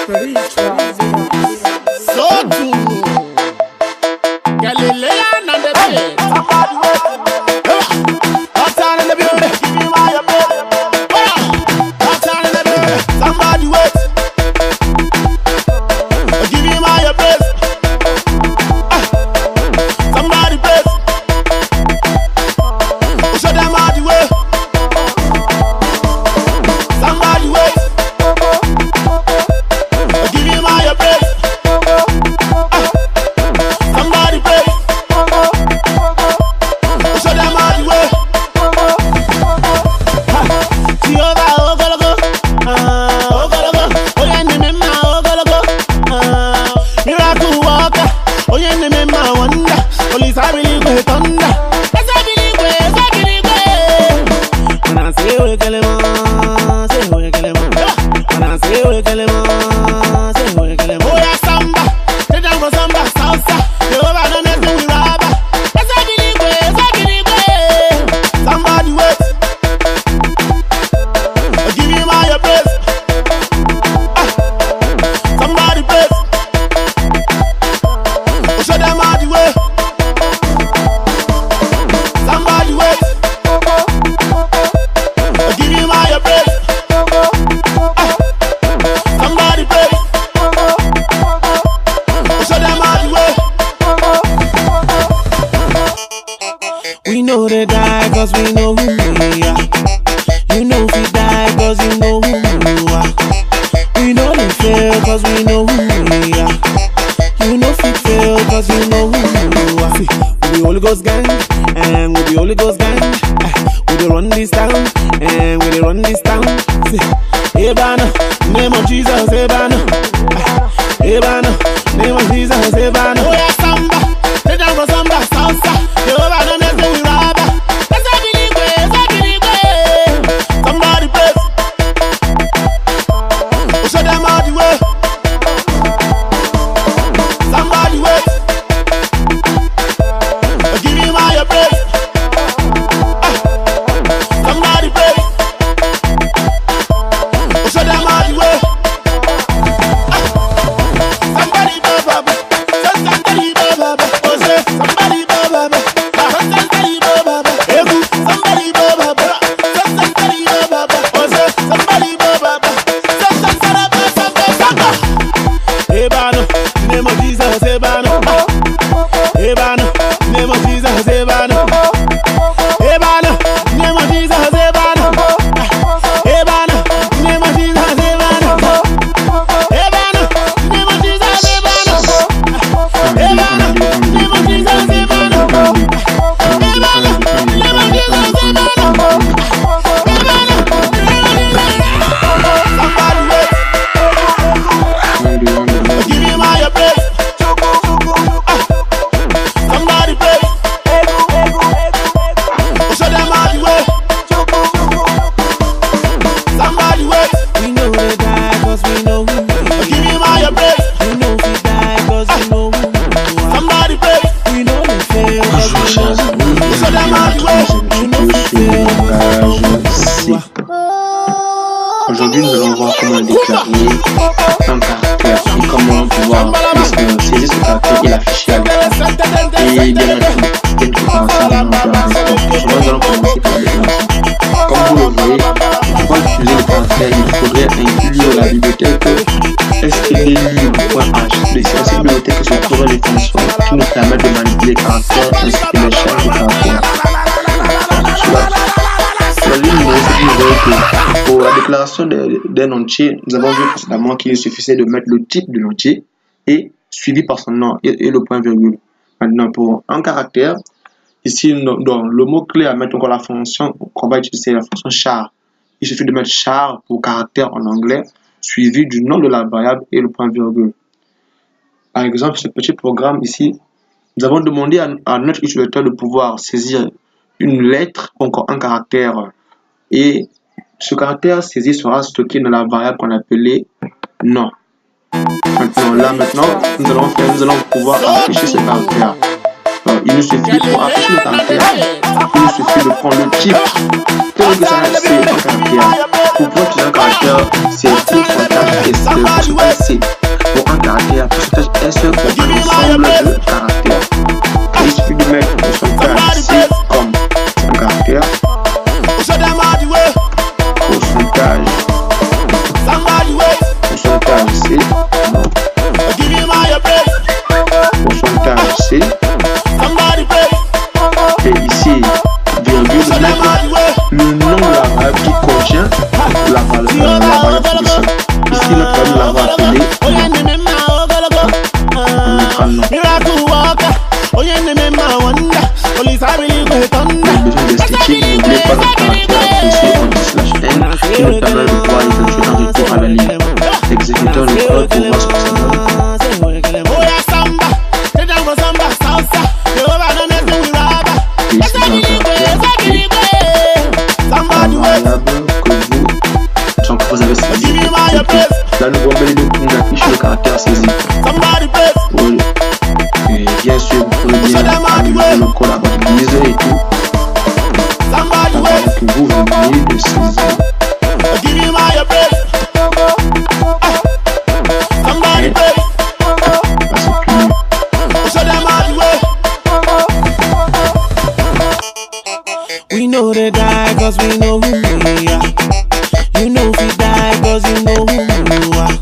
So true. Galilean and the bed. Hot on in the building. Give me my bed. Hot on in the building. Somebody wait. Give me my bed. Somebody wait. Show them all the way. Somebody wait. Give me my bed. Somebody wait. Show them all the way. Jehovah, oh go go, oh go go. Oh yeah, me ma, oh go go. Miracle worker, oh yeah, me ma wonder. Police I believe we thunder. Yes I believe we, yes I believe we. When I say we kill him, say we kill him. When I say we kill him, say we kill him. Oh yeah, samba, they don't go samba, salsa. Jehovah don't let me robber. Yes I believe we, yes I believe we. Somebody wait. Give me my praise. Somebody praise. Show them all the way. Somebody wait. Give me my praise. Somebody praise. Show them all the way. We know they die cause we know who we are. You know we die cause you know who you are. We know they fail cause we know who we are. You know we fail cause you know who you are. See, we the Holy Ghost gang, and we the Holy Ghost gang. We dey run this town, and we dey run this town. See, Ebana, name of Jesus, Ebana. Ebana, name of Jesus, Ebana. Oh yeah, samba, they don't go samba, salsa. Jehovah don't let me robber. Yes I believe we, yes I believe we. Somebody praise. Show them all the way. Somebody wait. Give me my praise. Somebody praise. Show them all the way. Somebody baba, somebody baba, oh say somebody baba, somebody baba, somebody baba, somebody baba, oh say somebody baba, Ebano, name of Jesus, Ebano, Ebano, name of Jesus, Ebano, Ebano, name of Jesus, Ebano, Ebano, name of Jesus, Ebano, Ebano, name of Jesus, Ebano, Ebano, name of Jesus, Ebano, Ebano, name of Jesus, Ebano, Somebody wait. Give me my praise. Somebody praise. Show them all the way. Somebody wait. We know they die cause we know who we are. Give me my praise. We know we die cause we know who we are. Somebody praise. We know they fail cause we know who we are. Show them all the way. We know we fail cause we know who we are. Aujourd'hui, nous allons voir comment déclarer un caractère et comment pouvoir saisir ce caractère et l'afficher à l'écran. Et bien entendu, dès que commencer, nous allons commencer par la déclaration. Comme vous le voyez, pour utiliser le caractère, il faudrait inclure la bibliothèque stdlib.h. C'est cette bibliothèque qui se trouve les fonctions qui nous permettent de manipuler les caractères ainsi que les champs de caractères. Pour la déclaration d'un entier, nous avons vu précédemment qu'il suffisait de mettre le titre de l'entier et suivi par son nom et le point virgule. Maintenant, pour un caractère, ici, dans le mot-clé à mettre encore la fonction qu'on va utiliser, la fonction char. Il suffit de mettre char pour caractère en anglais, suivi du nom de la variable et le point virgule. Par exemple, ce petit programme ici, nous avons demandé à notre utilisateur de pouvoir saisir une lettre, encore un caractère. Et ce caractère saisi sera stocké dans la variable qu'on appelait nom. Maintenant, nous allons pouvoir afficher ce caractère. il nous suffit pour afficher le caractère. Il nous suffit de prendre le type. Tel que ça, c'est un caractère. Pour prendre un caractère, c'est pourcentage S, pourcentage C. Pour un caractère, pourcentage S pour un ensemble de caractères. Il suffit de mettre pourcentage C comme un caractère. Pourcentage C. Pourcentage C. Et ici, virgule, le nom de la variable qui contient la variable fonction. Ici, notre variable la va appeler nom. On mettra nom. Le besoin d'esthétique, n'oubliez pas notre caractère ici en /n qui nous permet de pouvoir effectuer un retour à la ligne. Exécutant le code pour voir ce que ça donne. Vous avez saisi. Là, nous voyons nous affiche le caractère saisi. Oui. Et bien sûr, vous pouvez bien analyser le code à votre guise et tout. Avant que vous veniez de saisir. We know they die cause we know who we are. You know we die cause you know who you are.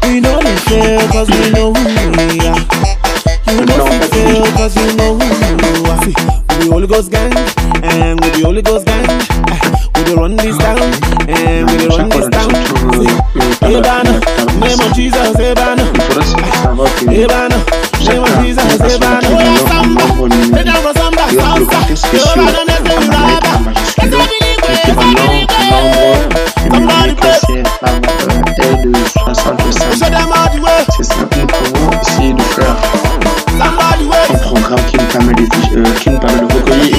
We know they fail cause we know who we are. You know we fail cause you know who you are. We the Holy Ghost gang, and we the Holy Ghost gang. We the run this town, and we the run this town. Ebana, name of Jesus, Ebana. Ebana, name of Jesus, Ebana. C'est simple, nous pouvons essayer de faire un programme qui nous permet de recueillir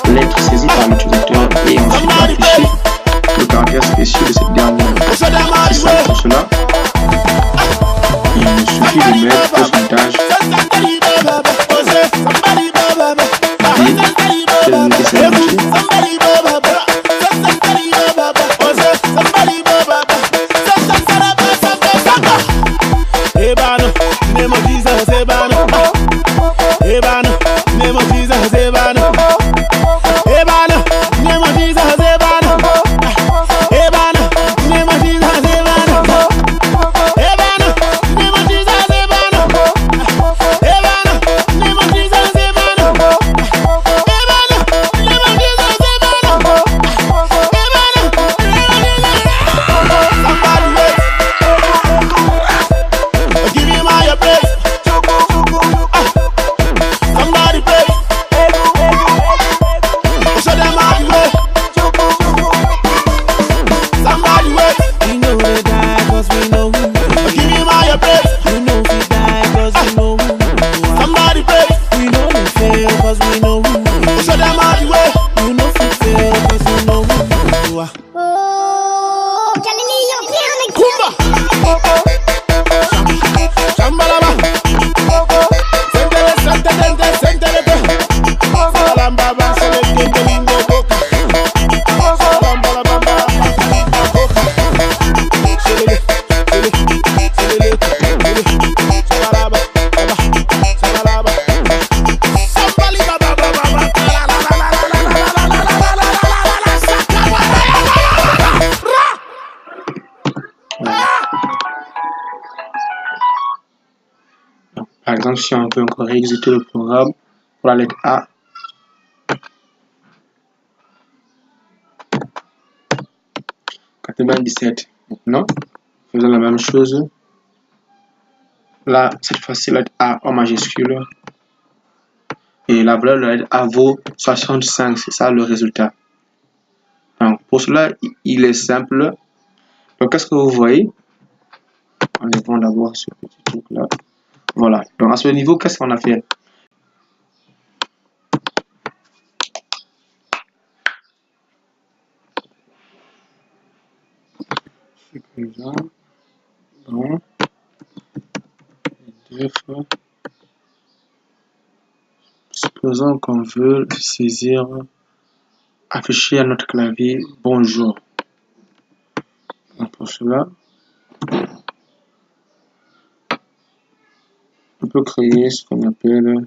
une lettre saisie par l'utilisateur et ensuite d'afficher le caractère spécial de cette dernière. C'est simple pour cela. Il suffit de mettre pourcentage Par exemple, si on peut encore exécuter le programme pour la lettre A, maintenant, faisons la même chose. Là, cette fois-ci, la lettre A en majuscule. Et la valeur de la lettre A vaut 65, c'est ça le résultat. Donc, pour cela, il est simple. Donc, qu'est-ce que vous voyez? Enlevons d'abord ce petit truc-là. Voilà. Donc, à ce niveau, qu'est-ce qu'on a fait? Bon. Supposons qu'on veut saisir, afficher à notre clavier bonjour. Donc pour cela, on peut créer ce qu'on appelle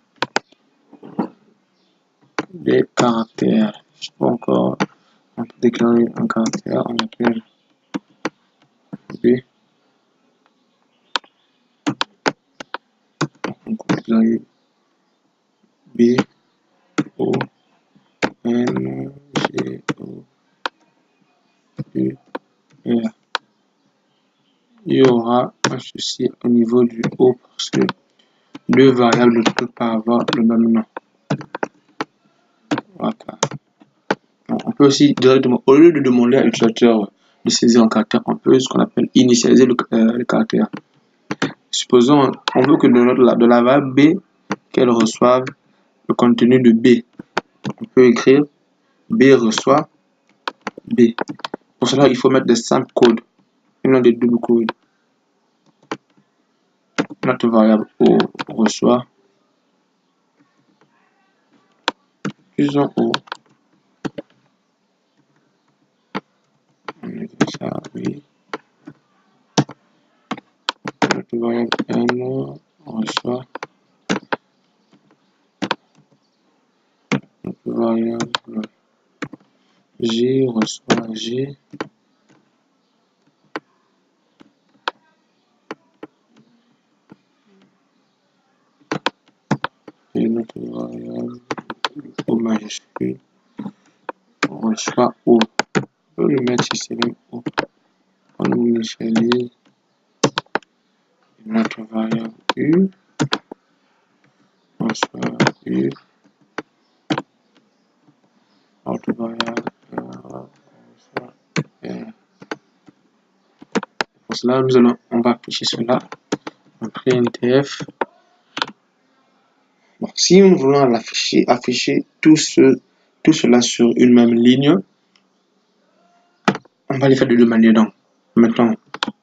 des caractères. Je sais pas encore, on peut déclarer un caractère, on appelle B. On peut déclarer B, O, N, G, O, U, R. Il y aura un souci au niveau du O parce que deux variables ne peuvent pas avoir le même nom. Voilà. On peut aussi directement, au lieu de demander à l'utilisateur de saisir un caractère, on peut ce qu'on appelle initialiser le caractère. Supposons, on veut que de la variable B, qu'elle reçoive le contenu de B. On peut écrire B reçoit B. Pour cela, il faut mettre des simples codes et non des doubles codes. Notre variable O reçoit disons O. On écrit ça, oui. Notre variable N reçoit notre variable G reçoit G. Et notre variable O majuscule reçoit O. On peut le mettre ici même O. On initialise notre variable U reçoit U. Notre variable R reçoit R. Pour cela, on va afficher cela. On crée une TF. Bon, si nous voulons afficher tout cela sur une même ligne, on va les faire de deux manières. Donc, maintenant,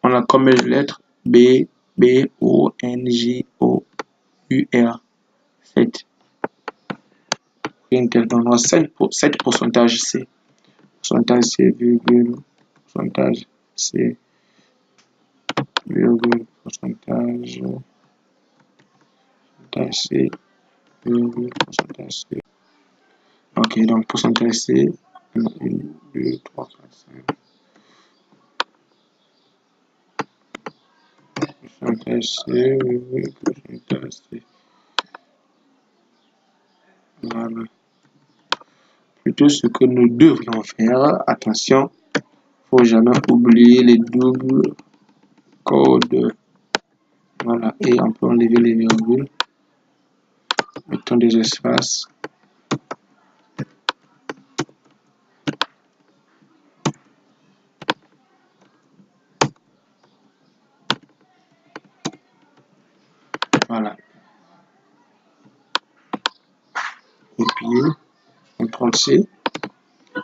on a comme lettres B, B, O, N, G, O, U, R. 7. Donc, on a 7 pourcentage C. Pourcentage C, virgule, pourcentage C, virgule, pourcentage C, virgule, pourcentage C. Ok, donc pourcentage C, 1, 2, 3, 4, 5. Pourcentage C, virgule, pourcentage C. Voilà. Plutôt ce que nous devrions faire, attention, faut jamais oublier les doubles codes. Voilà, et on peut enlever les virgules. Mettons des espaces. Voilà. Copier. CTRL-C.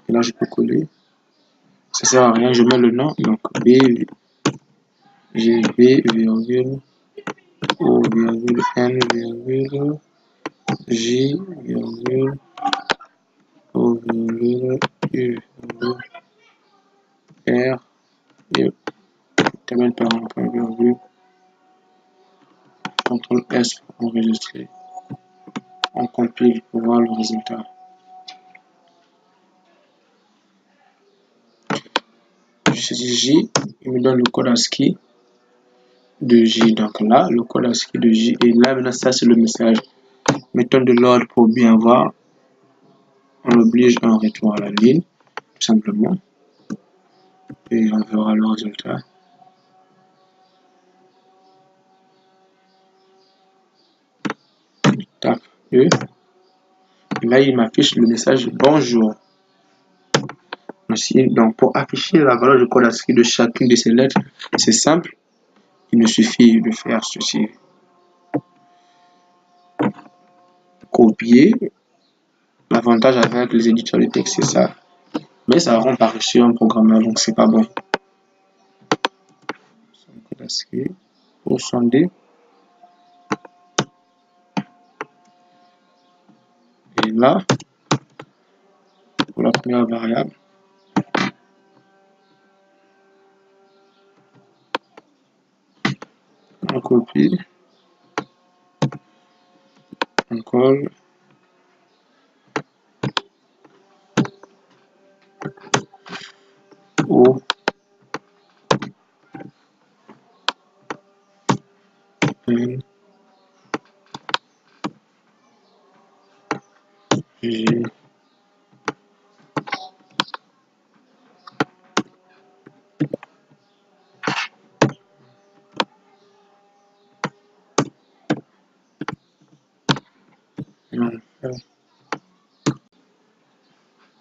Et là, je peux coller. Ça sert à rien, je mets le nom. Donc, B, G, B, virgule, O, virgule, N, virgule, J, virgule, O, virgule, U, virgule, R, et termine par un point virgule. CTRL S pour enregistrer. On compile pour voir le résultat. Je saisis J, il me donne le code ASCII de J. Donc là, le code ASCII de J. Et là, maintenant, ça, c'est le message. Mettons de l'ordre pour bien voir. On oblige un retour à la ligne, tout simplement. Et on verra le résultat. Je tape E. Et là, il m'affiche le message bonjour. Donc, pour afficher la valeur du code ASCII de chacune de ces lettres, c'est simple. Il me suffit de faire ceci. Copier. L'avantage avec les éditeurs de texte, c'est ça. Mais ça rend par-dessus un programmeur, donc c'est pas bon. Code ASCII pour sonder. là pour la première variable. On copie, on colle, O, N, G,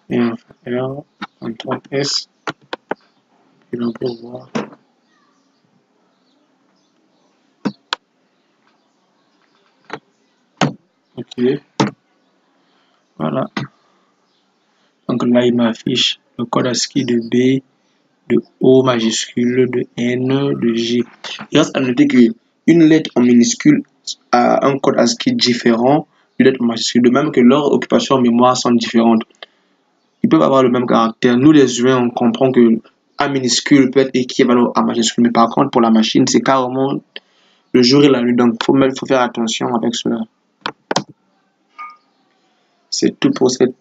et on fait R, CTRL S, et on peut voir. Ok, voilà. Donc là, il m'affiche le code ASCII de B, de O majuscule, de N, de G. Il reste à noter qu'une lettre en minuscule a un code ASCII différent d'une lettre en majuscule, de même que leurs occupations en mémoire sont différentes. Ils peuvent avoir le même caractère. Nous, les humains, on comprend que A minuscule peut être équivalent à majuscule, mais par contre, pour la machine, c'est carrément le jour et la nuit. Donc, faut faire attention avec cela. C'est tout pour cette